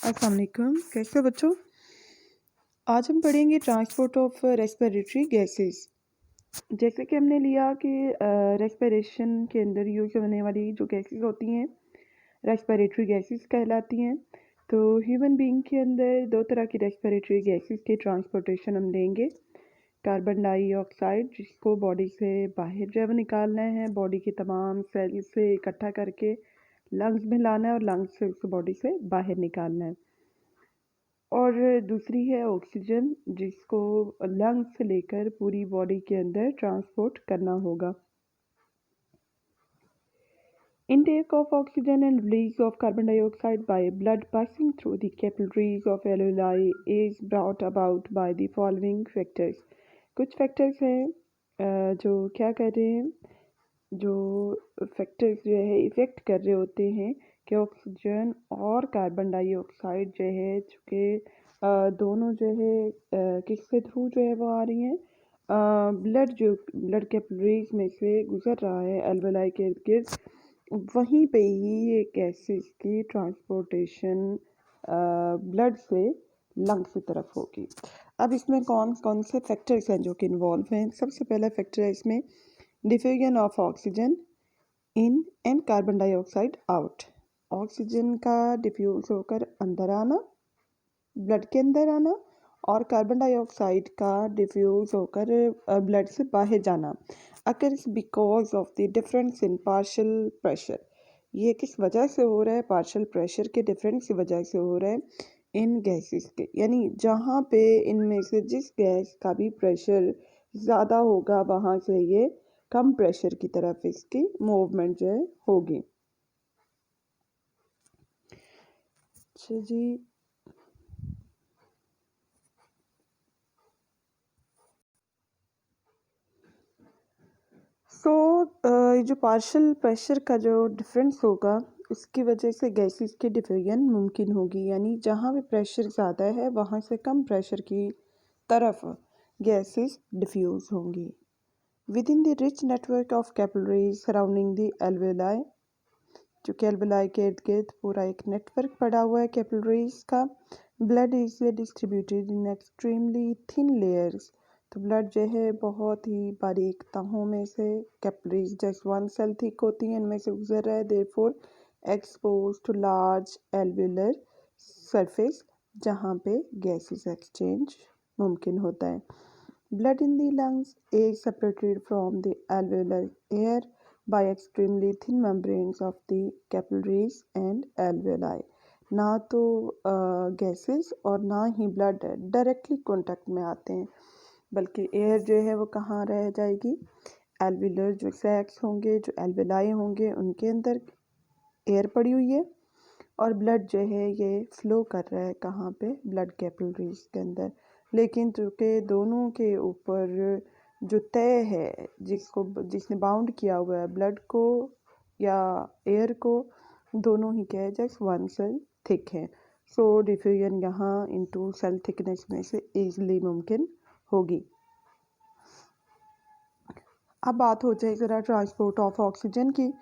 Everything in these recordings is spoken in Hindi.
अस्सलाम वालेकुम। कैसे हो बच्चों? आज हम पढ़ेंगे ट्रांसपोर्ट ऑफ रेस्पिरेटरी गैसेस। जैसे कि हमने लिया कि रेस्पिरेशन के अंदर यूज होने वाली जो गैसेस होती हैं रेस्पिरेटरी गैसेस कहलाती हैं। तो ह्यूमन बीइंग के अंदर दो तरह की रेस्पिरेटरी गैसेस के ट्रांसपोर्टेशन हम लेंगे। कार्बन डाइऑक्साइड जिसको बॉडी से बाहर जो है वो निकालना है, बॉडी के तमाम सेल से इकट्ठा करके लंग्स में लाना है और लंग्स से उसको बॉडी से बाहर निकालना है। और दूसरी है ऑक्सीजन जिसको लंग्स से लेकर पूरी बॉडी के अंदर ट्रांसपोर्ट करना होगा। Intake of oxygen and release of carbon dioxide by blood passing through the capillaries of alveoli is brought about by the following factors। कुछ फैक्टर्स हैं जो क्या कर रहे हैं, जो फैक्टर्स जो है इफ़ेक्ट कर रहे होते हैं कि ऑक्सीजन और कार्बन डाइऑक्साइड जो है चूँकि दोनों जो है किसके थ्रू जो है वो आ रही हैं, ब्लड कैपिलरीज में से गुजर रहा है एल्वेलाई के इर्द गिर्द, वहीं पे ही ये गैसेस की ट्रांसपोर्टेशन ब्लड से लंग्स की तरफ होगी। अब इसमें कौन कौन से फैक्टर्स हैं जो कि इन्वॉल्व हैं। सबसे पहला फैक्टर है इसमें diffusion of oxygen in and carbon dioxide out. Oxygen का डिफ्यूज होकर अंदर आना, ब्लड के अंदर आना, और कार्बन डाइऑक्साइड का डिफ्यूज होकर ब्लड से बाहर जाना। Occurs because of the difference in partial pressure. ये किस वजह से हो रहा है? पार्शियल प्रेशर के डिफरेंस की वजह से हो रहा है इन गैसेस के, यानी जहाँ पे इनमें से जिस गैस का भी प्रेशर ज़्यादा होगा वहाँ से ये कम प्रेशर की तरफ इसकी मूवमेंट जो है होगी। अच्छा जी, जो पार्शियल प्रेशर का जो डिफरेंस होगा उसकी वजह से गैसेस की डिफ्यूजन मुमकिन होगी, यानी जहाँ भी प्रेशर ज़्यादा है वहाँ से कम प्रेशर की तरफ गैसेस डिफ्यूज होंगी। With in the rich network of capillaries surrounding the alveoli, जो कि एल्वेलाई के इर्द गिर्द पूरा एक नेटवर्क पड़ा हुआ है कैपिलरीज का, blood is distributed in extremely thin layers. तो ब्लड जो है बहुत ही बारीक तहों में से, कैपिलरीज जैसे वन सेल थिक होती हैं इनमें से गुजर रहा है, therefore expose to large alveolar surface जहाँ पे गैसेस एक्सचेंज मुमकिन होता है। Blood in the lungs is separated from the alveolar air by extremely thin membranes of the capillaries and alveoli। ना तो गैसेस और ना ही ब्लड डायरेक्टली कांटेक्ट में आते हैं, बल्कि एयर जो है वो कहाँ रह जाएगी, एल्वेलर जो सैक्स होंगे, जो एल्वेलाई होंगे उनके अंदर एयर पड़ी हुई है, और ब्लड जो है ये फ्लो कर रहा है कहाँ पे, ब्लड कैपिलरीज के अंदर। लेकिन चूँकि दोनों के ऊपर जो तय है जिसने बाउंड किया हुआ है ब्लड को या एयर को, दोनों ही क्या है जस्ट वन सेल थिक है। सो डिफ्यूजन यहाँ इनटू सेल थिकनेस में से ईजिली मुमकिन होगी। अब बात हो जाए ज़रा ट्रांसपोर्ट ऑफ ऑक्सीजन की।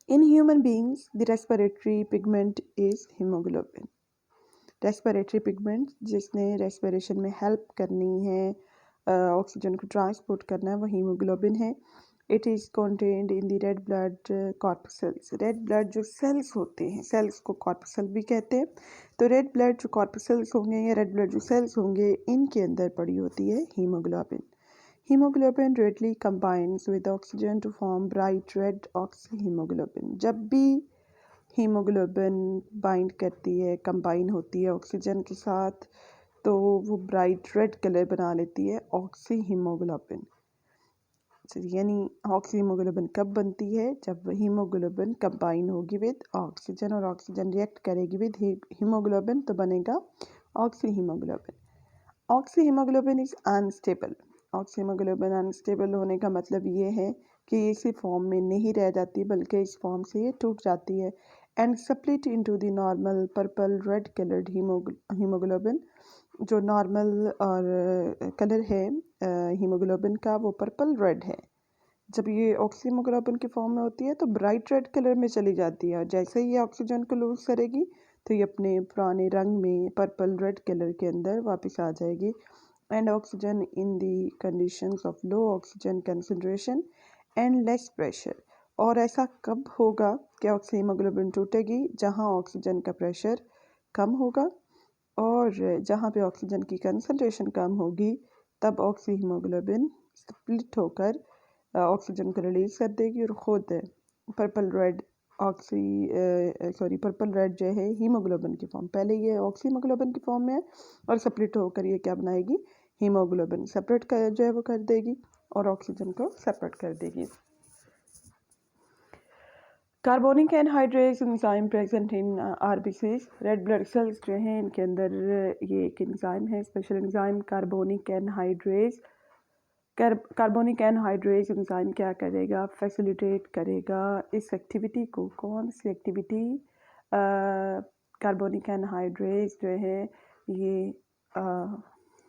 In human beings, the respiratory pigment is hemoglobin। Respiratory pigment जिसने रेस्पिरेशन में हेल्प करनी है, ऑक्सीजन को ट्रांसपोर्ट करना है, वो हीमोग्लोबिन है। It is contained in the red blood corpuscles. Red blood जो सेल्स होते हैं, सेल्स को कॉर्पसेल भी कहते हैं। तो रेड ब्लड जो कॉर्पसेल्स होंगे या रेड ब्लड जो सेल्स होंगे इनके अंदर पड़ी होती है haemoglobin. Hemoglobin readily combines with oxygen to form bright red oxyhemoglobin। जब भी हीमोग्लोबिन बाइंड करती है, कंबाइन होती है ऑक्सीजन के साथ, तो वो ब्राइट रेड कलर बना लेती है ऑक्सीहीमोग्लोबिन। यानी ऑक्सीहीमोग्लोबिन कब बनती है? जब हीमोग्लोबिन कंबाइन होगी विद ऑक्सीजन और ऑक्सीजन रिएक्ट करेगी विद हीमोग्लोबिन, तो बनेगा oxyhaemoglobin. Oxyhaemoglobin is unstable. Oxyhaemoglobin unstable होने का मतलब ये है कि ये इसी फॉर्म में नहीं रह जाती, बल्कि इस फॉर्म से ये टूट जाती है and split into the normal purple red coloured haemoglobin. जो नॉर्मल और कलर है हीमोग्लोबिन का वो पर्पल रेड है। जब ये ऑक्सीहीमोग्लोबिन की फॉर्म में होती है तो ब्राइट रेड कलर में चली जाती है, और जैसे ही ये ऑक्सीजन को लूज करेगी तो ये अपने पुराने रंग में पर्पल रेड कलर के अंदर वापस आ जाएगी। And oxygen in the conditions of low oxygen concentration and less pressure. और ऐसा कब होगा कि हीमोग्लोबिन टूटेगी? जहाँ ऑक्सीजन का प्रेशर कम होगा और जहाँ पे ऑक्सीजन की कंसंट्रेशन कम होगी तब हीमोग्लोबिन स्प्लिट होकर ऑक्सीजन को रिलीज कर देगी और ख़ुद पर्पल रेड पर्पल रेड जो है हीमोग्लोबिन की फॉर्म, पहले ये हीमोग्लोबिन की फॉर्म में है और स्प्लिट होकर ये क्या बनाएगी? हीमोग्लोबिन सेपरेट कर जो है वो कर देगी और ऑक्सीजन को सेपरेट कर देगी। Carbonic anhydrase enzyme present in RBCs, red blood cells जो हैं इनके अंदर ये एक एंजाइम है, special enzyme carbonic anhydrase. Carbonic anhydrase enzyme क्या करेगा? फैसिलिटेट करेगा इस एक्टिविटी को। कौन सी एक्टिविटी? कार्बोनिक एनहाइड्रेज जो है ये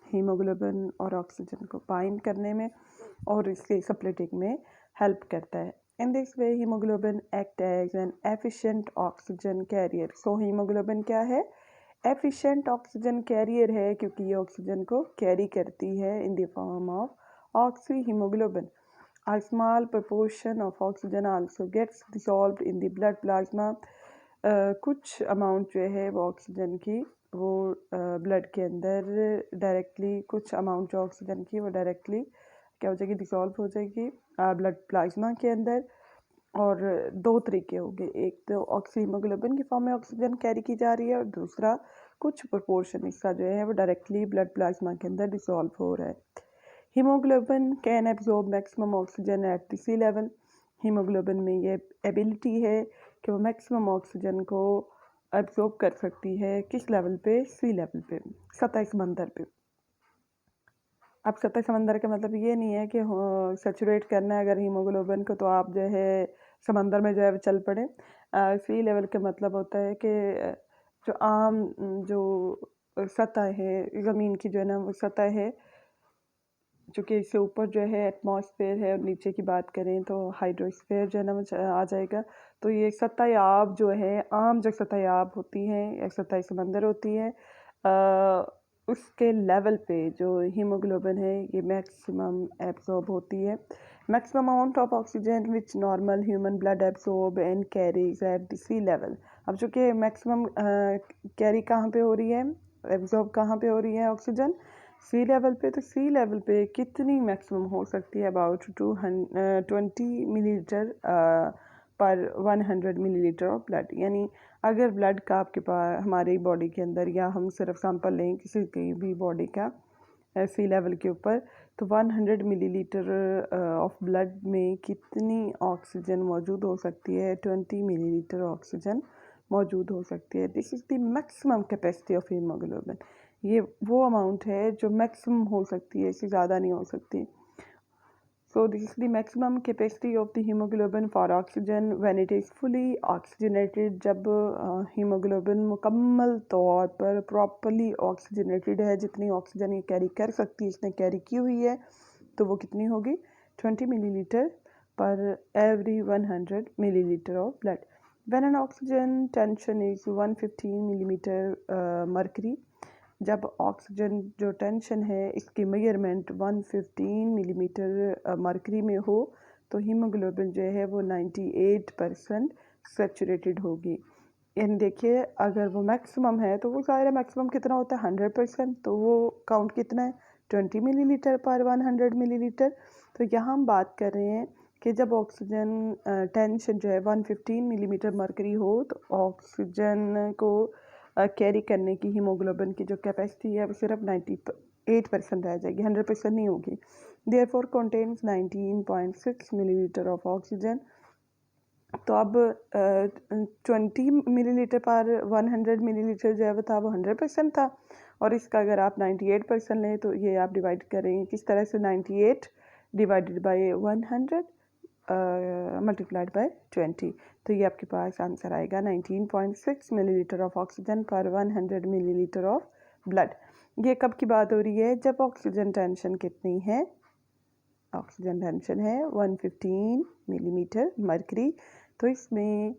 हीमोग्लोबिन और ऑक्सीजन को बाइंड करने में और इसके स्प्लिटिंग में हेल्प करता है। In this way, hemoglobin act as an efficient oxygen carrier. So, hemoglobin क्या है? Efficient oxygen carrier है क्योंकि ये ऑक्सीजन को कैरी करती है in the form of oxyhemoglobin. A small proportion of oxygen also gets dissolved in the blood plasma. कुछ अमाउंट जो है वो ऑक्सीजन की वो ब्लड के अंदर डायरेक्टली, कुछ अमाउंट जो ऑक्सीजन की वो डायरेक्टली क्या हो जाएगी? डिसॉल्व हो जाएगी ब्लड प्लाज्मा के अंदर। और दो तरीके होंगे, एक तो हीमोग्लोबिन की फॉर्म में ऑक्सीजन कैरी की जा रही है और दूसरा कुछ प्रोपोर्शन इसका जो है वो डायरेक्टली ब्लड प्लाज्मा के अंदर डिसॉल्व हो रहा है। Haemoglobin can absorb maximum oxygen at the sea level. Haemoglobin में ये एबिलिटी है कि वो मैक्सिमम ऑक्सीजन को एब्जॉर्ब कर सकती है। किस लेवल पे? सी लेवल पे, सतह समंदर पे। अब सतह समंदर का मतलब ये नहीं है कि सैचुरेट करना है अगर हीमोग्लोबिन को तो आप जो है समंदर में जो है चल पड़े। सी लेवल का मतलब होता है कि जो आम जो सतह है ज़मीन की जो है ना वो सतह है, चूँकि इससे ऊपर जो है एटमॉस्फेयर है और नीचे की बात करें तो हाइड्रोस्फेयर जो है ना वो आ जाएगा। तो ये सतह आब जो है, आम जो सतह आब होती हैं या सतह समंदर होती है, उसके लेवल पे जो हीमोग्लोबिन है ये मैक्सिमम एब्जॉर्ब होती है। Maximum amount of oxygen which normal human blood absorb and carries at the sea level. अब चूँकि मैक्सिमम कैरी कहाँ पे हो रही है, एब्जॉर्ब कहाँ पे हो रही है ऑक्सीजन? सी लेवल पे। तो सी लेवल पे कितनी मैक्सिमम हो सकती है? अबाउट 20 मिलीलीटर पर 100 मिलीलीटर ऑफ ब्लड। यानी अगर ब्लड का आपके पास हमारी बॉडी के अंदर, या हम सिर्फ सैंपल लें किसी की भी बॉडी का सी लेवल के ऊपर, तो 100 मिलीलीटर ऑफ ब्लड में कितनी ऑक्सीजन मौजूद हो सकती है? 20 मिलीलीटर ऑक्सीजन मौजूद हो सकती है। This is the maximum capacity of haemoglobin. ये वो अमाउंट है जो मैक्सिमम हो सकती है, इससे ज़्यादा नहीं हो सकती। So this is the maximum capacity of the hemoglobin for oxygen when it is fully oxygenated। जब हीमोग्लोबिन मुकम्मल तौर पर प्रॉपरली ऑक्सीजनेटेड है, जितनी ऑक्सीजन ये कैरी कर सकती है इसने कैरी की हुई है, तो वो कितनी होगी? 20 मिलीलीटर पर every 100 millilitre of blood. When an oxygen tension is 115 millimetre mercury, जब ऑक्सीजन जो टेंशन है इसकी मेजरमेंट 115 मिलीमीटर मर्करी में हो तो हीमोग्लोबिन जो है वो 98% सैचुरेटेड होगी। यानी देखिए अगर वो मैक्सिमम है तो वो ज़ाहिर है मैक्सिमम कितना होता है? 100%। तो वो काउंट कितना है? 20 मिलीलीटर पर 100 मिलीलीटर। तो यहाँ हम बात कर रहे हैं कि जब ऑक्सीजन टेंशन जो है 115 मिलीमीटर मर्करी हो तो ऑक्सीजन को कैरी करने की हीमोग्लोबिन की जो कैपेसिटी है वो सिर्फ 98% रह जाएगी, 100% नहीं होगी। Therefore contains 19.6 millilitre of oxygen. तो अब 20 मिलीलीटर पर 100 मिलीलीटर जो है वो था वो 100% था, और इसका अगर आप 98% लें तो ये आप डिवाइड करें किस तरह से? 98 डिवाइडेड बाई 100 मल्टीप्लाइड बाय 20। तो ये आपके पास आंसर आएगा 19.6 मिलीलीटर ऑफ ऑक्सीजन पर 100 मिलीलीटर ऑफ ब्लड। ये कब की बात हो रही है? जब ऑक्सीजन टेंशन कितनी है? ऑक्सीजन टेंशन है 115 मिलीमीटर मर्करी। तो इसमें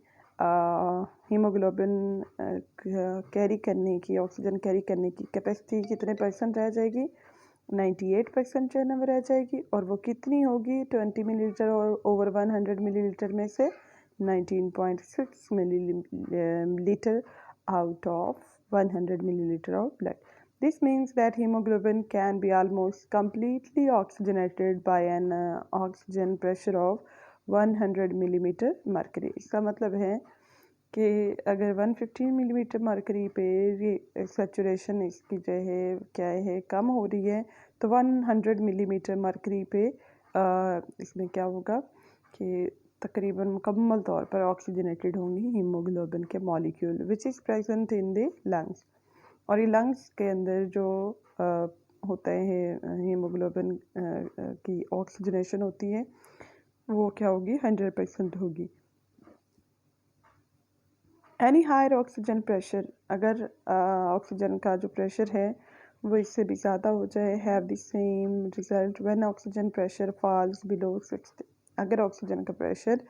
हीमोग्लोबिन कैरी करने की, ऑक्सीजन कैरी करने की कैपेसिटी कितने परसेंट रह जाएगी? 98% जो है ना वो रह जाएगी। और वो कितनी होगी? 20 मिलीलीटर और ओवर 100 मिलीलीटर में से 19.6 millilitre out of 100 milliliter of blood. This means that hemoglobin can be almost completely oxygenated by an oxygen pressure of 100 millimeter mercury. इसका मतलब है कि अगर 150 मिलीमीटर मरकरी पे ये सैचुरेशन इसकी जो है क्या है कम हो रही है, तो 100 मिलीमीटर मरकरी पे इसमें क्या होगा कि तकरीबन मुकम्मल तौर पर ऑक्सीजनेटेड होंगी हीमोग्लोबिन के molecule which is present in the lungs. और ये लंग्स के अंदर जो होता है हीमोग्लोबिन की ऑक्सीजनेशन होती है वो क्या होगी? 100% होगी। एनी हायर ऑक्सीजन प्रेशर, अगर ऑक्सीजन का जो प्रेशर है वो इससे भी ज़्यादा हो जाए, have the same result when oxygen pressure falls below 60। अगर ऑक्सीजन का प्रेशर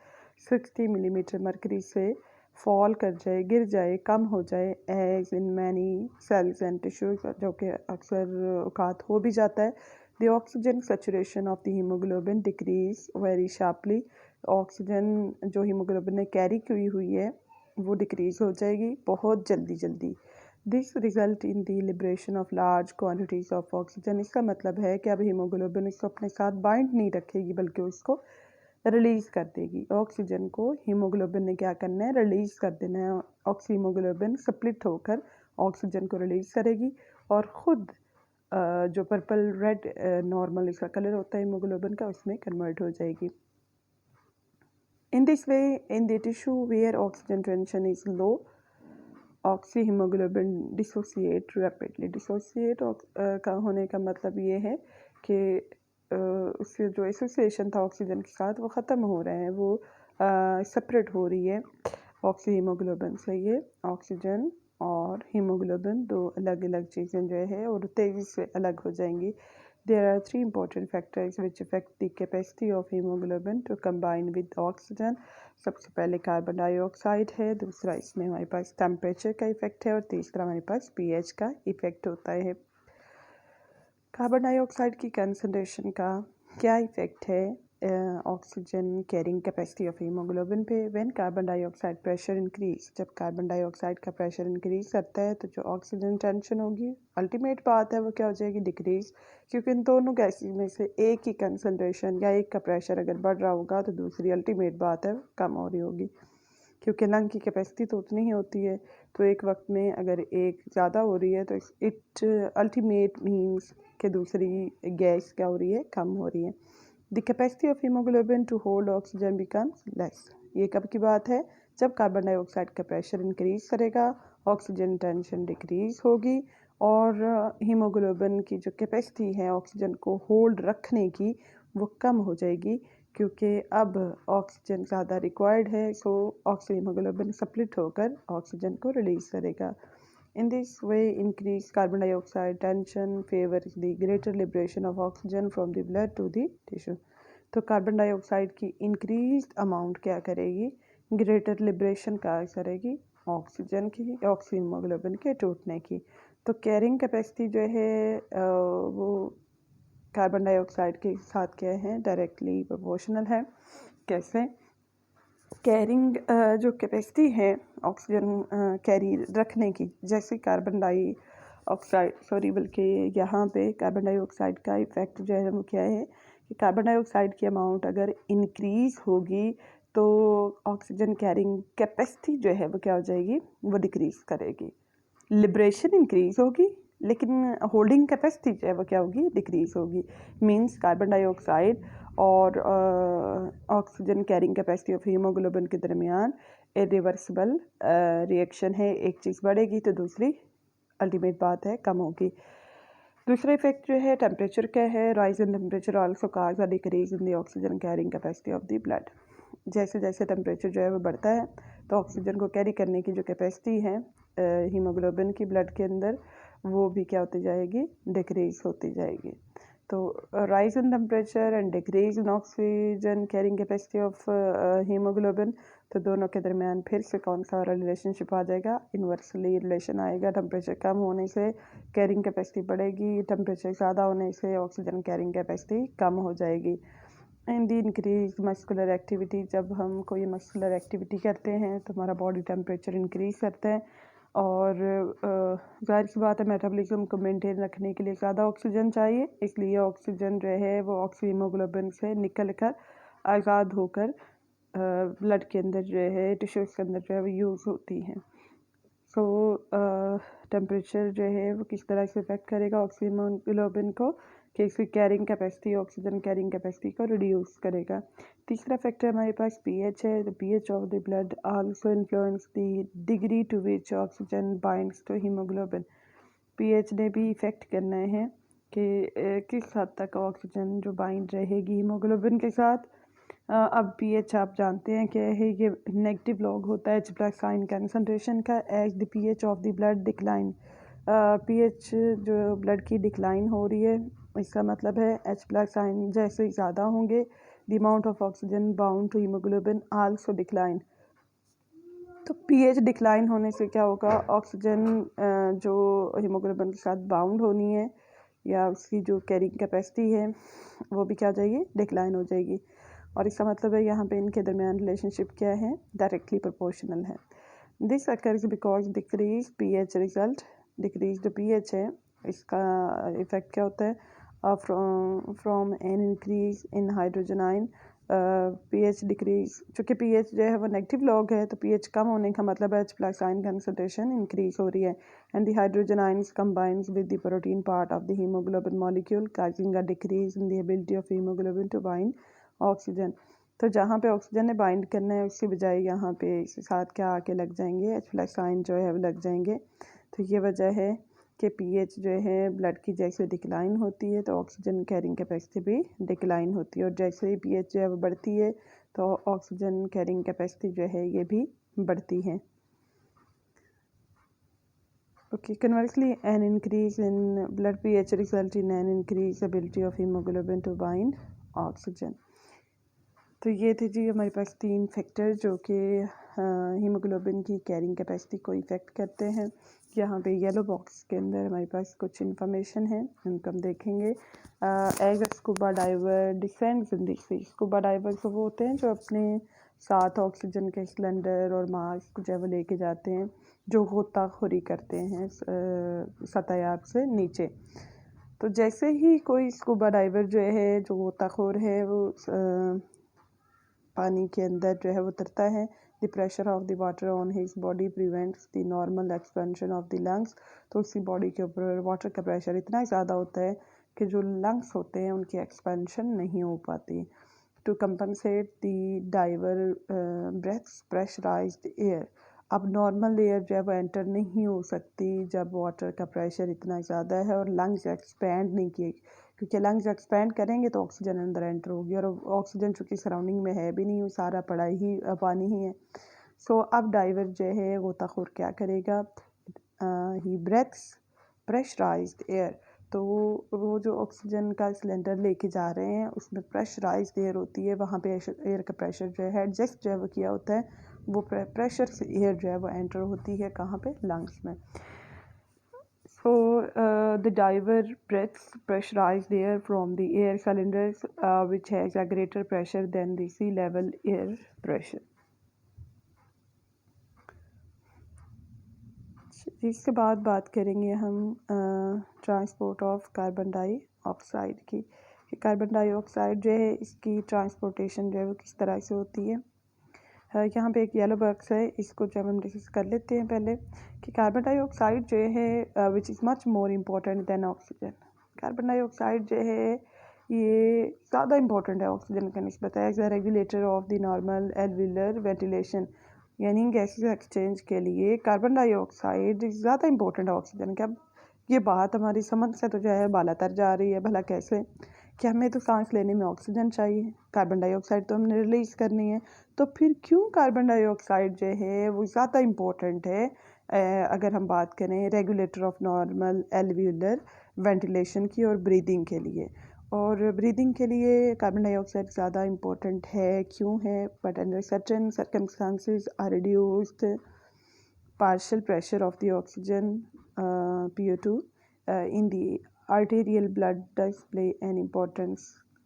60 मिलीमीटर मरकरी से फॉल कर जाए, गिर जाए, कम हो जाए, as in many cells and tissues, जो कि अक्सर औकात हो भी जाता है, the oxygen saturation of the haemoglobin decrease very sharply. Oxygen जो हीमोग्लोबिन ने कैरी की हुई है वो डिक्रीज हो जाएगी बहुत जल्दी जल्दी। This result in the liberation of large quantities of oxygen. इसका मतलब है कि अब हीमोग्लोबिन इसको अपने साथ बाइंड नहीं रखेगी बल्कि उसको रिलीज़ कर देगी। ऑक्सीजन को हीमोग्लोबिन ने क्या करना है? रिलीज़ कर देना है। हीमोग्लोबिन स्प्लिट होकर ऑक्सीजन को रिलीज़ करेगी और ख़ुद जो पर्पल रेड नॉर्मल इसका कलर होता है हीमोग्लोबिन का, उसमें कन्वर्ट हो जाएगी। In this way, in the tissue where oxygen tension is low, oxyhemoglobin dissociate rapidly. Dissociate का होने का मतलब ये है कि उससे जो एसोसिएशन था ऑक्सीजन के साथ वो ख़त्म हो रहे हैं, वो सेपरेट हो रही है ऑक्सीहीमोग्लोबिन से। ये ऑक्सीजन और हीमोग्लोबिन दो अलग अलग चीज़ें जो है और तेज़ी से अलग हो जाएंगी। There are three important factors which affect the capacity of hemoglobin to combine with oxygen. सबसे पहले कार्बन डाइऑक्साइड है, दूसरा इसमें हमारे पास टेम्परेचर का इफ़ेक्ट है और तीसरा हमारे पास pH का इफ़ेक्ट होता है। कार्बन डाइऑक्साइड की कंसंट्रेशन का क्या इफ़ेक्ट है oxygen carrying capacity of haemoglobin पे? When carbon dioxide pressure increase, जब कार्बन डाइऑक्साइड का प्रेशर इंक्रीज करता है तो जो ऑक्सीजन टेंशन होगी अल्टीमेट बात है वो क्या हो जाएगी? डिक्रीज। क्योंकि इन दोनों गैसेस में से एक ही कंसंट्रेशन या एक का प्रेशर अगर बढ़ रहा होगा तो दूसरी अल्टीमेट बात है कम हो रही होगी, क्योंकि लंग की कैपेसिटी तो उतनी ही होती है। तो एक वक्त में अगर एक ज़्यादा हो रही है तो इट अल्टीमेट मीन्स कि दूसरी गैस क्या हो रही है? कम हो रही है। The capacity of haemoglobin to hold oxygen becomes less. ये कब की बात है? जब कार्बन डाइऑक्साइड का प्रेशर इंक्रीज करेगा, ऑक्सीजन टेंशन डिक्रीज होगी और हीमोग्लोबिन की जो कैपेसिटी है ऑक्सीजन को होल्ड रखने की वो कम हो जाएगी, क्योंकि अब ऑक्सीजन ज़्यादा रिक्वायर्ड है। सो ऑक्सीहीमोग्लोबिन स्प्लिट होकर ऑक्सीजन को रिलीज़ करेगा। In this way, increased carbon dioxide tension favors the greater liberation of oxygen from the blood to the tissue. तो कार्बन डाइऑक्साइड की इंक्रीज अमाउंट क्या करेगी? ग्रेटर लिबरेशन का करेगी ऑक्सीजन की, ऑक्सीहीमोग्लोबिन के टूटने की। तो कैरिंग कैपेसिटी जो है वो कार्बन डाइऑक्साइड के साथ क्या है? डायरेक्टली प्रोपोर्शनल है। कैसे? कैरिंग जो कैपेसिटी है ऑक्सीजन कैरी रखने की, जैसे कार्बन डाइऑक्साइड बल्कि यहाँ पे कार्बन डाइऑक्साइड का इफ़ेक्ट जो है वो क्या है कि कार्बन डाइऑक्साइड की अमाउंट अगर इंक्रीज़ होगी तो ऑक्सीजन कैरिंग कैपेसिटी जो है वो क्या हो जाएगी? वो डिक्रीज़ करेगी। लिबरेशन इंक्रीज़ होगी लेकिन होल्डिंग कैपेसिटी जो है वो क्या होगी? डिक्रीज़ होगी। मींस कार्बन डाइऑक्साइड और oxygen carrying capacity of haemoglobin के दरमियान इरिवर्सिबल रिएक्शन है। एक चीज़ बढ़ेगी तो दूसरी अल्टीमेट बात है कम होगी। दूसरा इफेक्ट जो है टेम्परेचर का है। Rise in temperature also cause a decrease in the oxygen carrying capacity of the blood. जैसे जैसे टेम्परेचर जो है वो बढ़ता है तो ऑक्सीजन को कैरी करने की जो कैपेसिटी है हीमोग्लोबिन की ब्लड के अंदर वो भी क्या होती जाएगी? डिक्रीज होती जाएगी। तो rise in temperature and decrease in oxygen carrying capacity of haemoglobin, तो दोनों के दरमियान फिर से कौन सा रिलेशनशिप आ जाएगा? इन्वर्सली रिलेशन आएगा। टेम्परेचर कम होने से कैरिंग कैपेसिटी बढ़ेगी, टेम्परेचर ज़्यादा होने से ऑक्सीजन कैरिंग कैपेसिटी कम हो जाएगी। इन दी इंक्रीज मस्कुलर एक्टिविटी, जब हम कोई मस्कुलर एक्टिविटी करते हैं तो हमारा बॉडी टेम्परेचर इंक्रीज करता है, और ज़ाहिर सी बात है मेटाबॉलिज्म को मेंटेन रखने के लिए ज़्यादा ऑक्सीजन चाहिए, इसलिए ऑक्सीजन जो है वो ऑक्सीहीमोग्लोबिन से निकल कर आज़ाद होकर ब्लड के अंदर जो है, टिश्यूज़ के अंदर जो है वो यूज़ होती हैं। सो टेम्परेचर जो है वो किस तरह से इफेक्ट करेगा ऑक्सीहीमोग्लोबिन को, कि इसकी carrying capacity, oxygen carrying capacity को रिड्यूस करेगा। तीसरा फैक्टर हमारे पास पीएच है। The pH of the blood also influence the degree to which oxygen binds to haemoglobin. PH ने भी इफ़ेक्ट करना है कि किस हद तक ऑक्सीजन जो बाइंड रहेगी हीमोग्लोबिन के साथ। अब पीएच आप जानते हैं क्या है, ये नेगेटिव लॉग होता है H+ आयन कंसनट्रेशन का as the pH of the blood decline. PH जो ब्लड की डिक्लाइन हो रही है, इसका मतलब है H+ आयन जैसे ज़्यादा होंगे, the amount of oxygen bound to haemoglobin also decline. तो पीएच डिक्लाइन होने से क्या होगा, ऑक्सीजन जो हीमोग्लोबिन के साथ बाउंड होनी है या उसकी जो कैरिंग कैपेसिटी है वो भी क्या हो जाएगी, डिक्लाइन हो जाएगी। और इसका मतलब है यहाँ पे इनके दरमियान रिलेशनशिप क्या है, डायरेक्टली प्रोपोर्शनल है। This occurs because decrease pH result, decrease जो पीएच है इसका इफेक्ट क्या होता है, from an increase in hydrogen ion. PH decrease, चूँकि पीएच जो है वो नेगेटिव लॉग है, तो पीएच कम होने का मतलब है H+ आयन कंसंट्रेशन इंक्रीज हो रही है, and the hydrogen ions combines with the protein part of the hemoglobin molecule causing a decrease in the ability of hemoglobin to bind oxygen. तो जहाँ पे ऑक्सीजन ने बाइंड करना है उसकी बजाय यहाँ पे इसके साथ क्या आके लग जाएंगे, H+ आयन जो है वो लग जाएंगे। तो ये वजह है कि पीएच जो है ब्लड की जैसे डिक्लाइन होती है तो ऑक्सीजन कैरिंग कैपेसिटी भी डिक्लाइन होती है, और जैसे ही पीएच जो है वो बढ़ती है तो ऑक्सीजन कैरिंग कैपेसिटी जो है ये भी बढ़ती है। Okay, conversely, an increase in blood pH result in an increased ability of hemoglobin to bind oxygen. तो ये थे जी हमारे पास 3 फैक्टर जो कि हीमोग्लोबिन की कैरिंग कैपेसिटी को इफ़ेक्ट करते हैं। यहाँ पे येलो बॉक्स के अंदर हमारे पास कुछ इन्फॉर्मेशन है, उनको हम देखेंगे। As a scuba diver descends in the sea, scuba divers वो होते हैं जो अपने साथ ऑक्सीजन के सिलेंडर और मास्क जो है वो लेके जाते हैं, जो गोताखोरी करते हैं सतह से नीचे। तो जैसे ही कोई स्कूबा डाइवर जो है, जो गोताखोर है, वो पानी के अंदर जो है वो उतरता है, the pressure of the water on his body prevents the normal expansion of the lungs. तो उसकी बॉडी के ऊपर वाटर का प्रेशर इतना ज़्यादा होता है कि जो लंग्स होते हैं उनकी एक्सपेंशन नहीं हो पाती। To compensate the diver breathes pressurised air, अब नॉर्मल एयर जो है वो एंटर नहीं हो सकती जब वाटर का प्रेशर इतना ज़्यादा है और लंग्स एक्सपैंड नहीं किए, क्योंकि लंग्स एक्सपैंड करेंगे तो ऑक्सीजन अंदर एंटर होगी, और ऑक्सीजन चूँकि सराउंडिंग में है भी नहीं, वो सारा पड़ा ही पानी ही है। सो अब डाइवर जो है गोताखोर क्या करेगा, ही ब्रेथ्स प्रेशराइज्ड एयर, तो वो जो ऑक्सीजन का सिलेंडर लेके जा रहे हैं उसमें प्रेशराइज्ड एयर होती है, वहाँ पे एयर का प्रेशर जो है एडजस्ट जो है वो किया होता है, वो प्रेशर से एयर जो है वो एंटर होती है कहाँ पे, लंग्स में। So the diver breathes pressurized air from the air cylinders which has a greater pressure than the sea level air pressure. इसके बाद बात करेंगे हम ट्रांसपोर्ट ऑफ कार्बन डाइऑक्साइड की, कि कार्बन डाइऑक्साइड जो है इसकी ट्रांसपोर्टेशन जो है वो किस तरह से होती है। यहाँ पे एक येलो बॉक्स है, इसको जब हम डिस्कस कर लेते हैं पहले, कि कार्बन डाइऑक्साइड जो है which is much more important than oxygen. Carbon dioxide जो है ये ज़्यादा इम्पोर्टेंट है ऑक्सीजन के निस्बत, as a regulator of the normal alveolar ventilation, यानी गैसेस एक्सचेंज के लिए कार्बन डाइऑक्साइड ज़्यादा इम्पोर्टेंट है ऑक्सीजन के। अब ये बात हमारी समझ से तो जो है बालातर जा रही है, भला कैसे, कि हमें तो सांस लेने में ऑक्सीजन चाहिए, कार्बन डाइऑक्साइड तो हमने रिलीज़ करनी है, तो फिर क्यों कार्बन डाइऑक्साइड जो है वो ज़्यादा इम्पोर्टेंट है अगर हम बात करें रेगुलेटर ऑफ नॉर्मल एल्वियुलर वेंटिलेशन की और ब्रीदिंग के लिए। और ब्रीदिंग के लिए कार्बन डाइऑक्साइड ज़्यादा इम्पोर्टेंट है। क्यों है? But under certain circumstances are reduced partial pressure of the oxygen PO2 in the arterial blood does play an important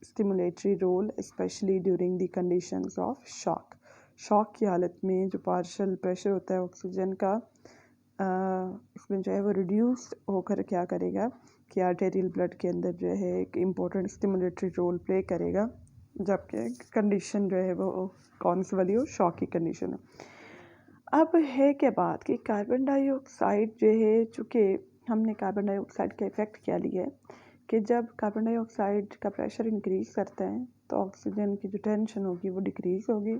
stimulatory role, especially during the conditions of shock. Shock की हालत में जो पार्शल प्रेशर होता है ऑक्सीजन का इसमें जो है वो रिड्यूस होकर क्या करेगा कि आर्टेरियल ब्लड के अंदर जो है एक इम्पोर्टेंट स्टिमुलेटरी रोल प्ले करेगा, जबकि कंडीशन जो है वो कौन सी वाली हो, शॉक की कंडीशन है। अब है क्या बात कि कार्बन डाइऑक्साइड जो है, चूँकि हमने कार्बन डाइऑक्साइड का इफ़ेक्ट क्या लिया है कि जब कार्बन डाइऑक्साइड का प्रेशर इंक्रीज़ करता है तो ऑक्सीजन की जो टेंशन होगी वो डिक्रीज़ होगी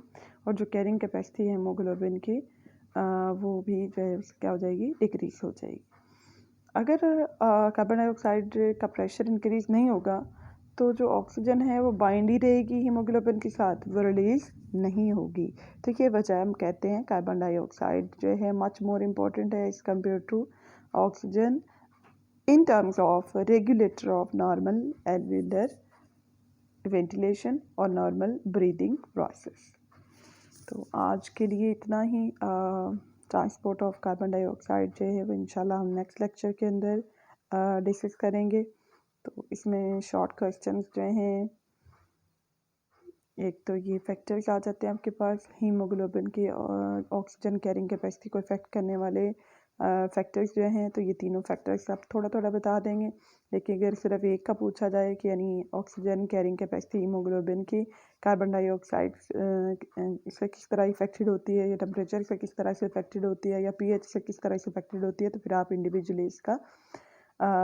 और जो कैरिंग कैपेसिटी है हीमोग्लोबिन की वो भी जो है क्या हो जाएगी, डिक्रीज़ हो जाएगी। अगर कार्बन डाइऑक्साइड का प्रेशर इंक्रीज़ नहीं होगा तो जो ऑक्सीजन है वो बाइंड ही रहेगी हीमोग्लोबिन के साथ, वो रिलीज़ नहीं होगी। तो ये वजह हम कहते हैं कार्बन डाइऑक्साइड जो है मच मोर इम्पोर्टेंट है as compare to oxygen in terms of regulator of normal alveolar ventilation और नॉर्मल ब्रीदिंग प्रोसेस। तो आज के लिए इतना ही। ट्रांसपोर्ट ऑफ कार्बन डाइऑक्साइड जो है वो इंशाल्लाह हम नेक्स्ट लेक्चर के अंदर डिस्कस करेंगे। तो इसमें शॉर्ट क्वेश्चंस जो हैं, एक तो ये फैक्टर्स आ जाते हैं आपके पास हीमोग्लोबिन की और ऑक्सीजन कैरिंग कैपेसिटी को इफ़ेक्ट करने वाले फैक्टर्स जो हैं, तो ये तीनों फैक्टर्स आप थोड़ा थोड़ा बता देंगे। लेकिन अगर सिर्फ एक का पूछा जाए कि यानी ऑक्सीजन कैरिंग कैपेसिटी हीमोग्लोबिन की कार्बन डाइऑक्साइड इससे किस तरह इफेक्टेड होती है, या टेम्परेचर से किस तरह से इफेक्टेड होती है, या पीएच से किस तरह से इफेक्टेड होती है, तो फिर आप इंडिविजुअली इसका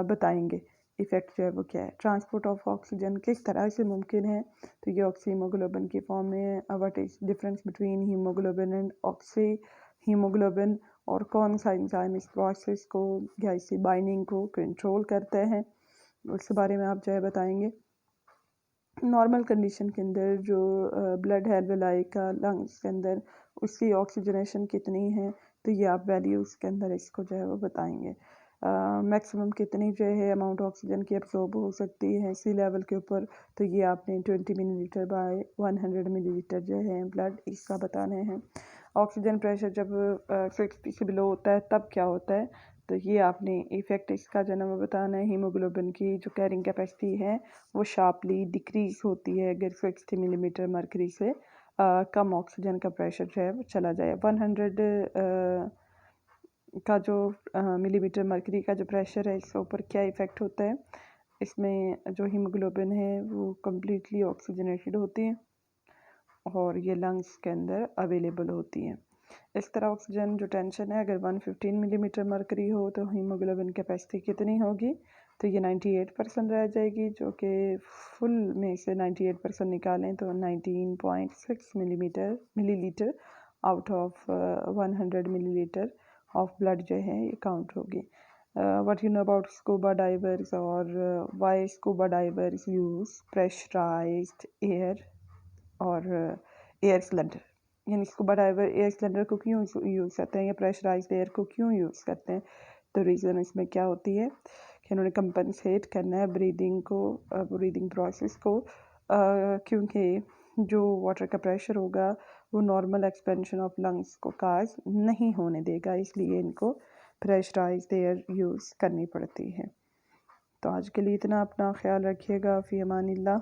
बताएंगे इफ़ेक्ट जो है वो क्या है। ट्रांसपोर्ट ऑफ ऑक्सीजन किस तरह से मुमकिन है, तो ये ऑक्सी हीमोग्लोबिन की फॉर्म में। What is difference between haemoglobin and oxy haemoglobin, और कौन सा एंजाइम इस प्रोसेस को या इसी बाइंडिंग को कंट्रोल करते हैं, उसके बारे में आप जो है बताएंगे। नॉर्मल कंडीशन के अंदर जो ब्लड है एल्वेलाई का लंग्स के अंदर, उसकी ऑक्सीजनेशन कितनी है, तो ये आप वैल्यूज़ के अंदर इसको जो है वो बताएंगे। मैक्सिमम कितनी जो है अमाउंट ऑक्सीजन की एब्जॉर्ब हो सकती है सी लेवल के ऊपर, तो ये आपने 20 मिलीलीटर बाय 100 मिलीलीटर जो है ब्लड इसका बताने हैं। ऑक्सीजन प्रेशर जब 60 से बिलो होता है तब क्या होता है, तो ये आपने इफ़ेक्ट इसका जो है बताना है। हीमोग्लोबिन की जो कैरिंग कैपेसिटी है वो शार्पली डिक्रीज़ होती है अगर 60 मिलीमीटर मरकरी से कम ऑक्सीजन का प्रेशर जो है वो चला जाए। 100 का जो मिलीमीटर मरकरी का जो प्रेशर है, इसके ऊपर क्या इफ़ेक्ट होता है, इसमें जो हीमोग्लोबिन है वो कम्प्लीटली ऑक्सीजनेटेड होती है और ये लंग्स के अंदर अवेलेबल होती हैं। इस तरह ऑक्सीजन जो टेंशन है, अगर 115 मिलीमीटर मरकरी हो तो हीमोग्लोबिन कैपेसिटी कितनी होगी, तो ये 98% रह जाएगी, जो कि फुल में से 98% निकालें तो 19.6 millilitre out of 100 millilitre of blood जो है ये काउंट होगी। What you know about scuba divers, और why scuba divers use pressurised air और एयर सिलेंडर, यानी स्कूबा डाइवर एयर सिलेंडर को क्यों यूज़ करते हैं या प्रेशराइज्ड एयर को क्यों यूज़ करते हैं, तो रीज़न इसमें क्या होती है कि उन्होंने कंपनसेट करना है ब्रीदिंग को, ब्रीदिंग प्रोसेस को, क्योंकि जो वाटर का प्रेशर होगा वो नॉर्मल एक्सपेंशन ऑफ लंग्स को काज नहीं होने देगा, इसलिए इनको प्रेशराइज्ड एयर यूज़ करनी पड़ती है। तो आज के लिए इतना, अपना ख्याल रखिएगा। फ़ी अमानिल्लाह।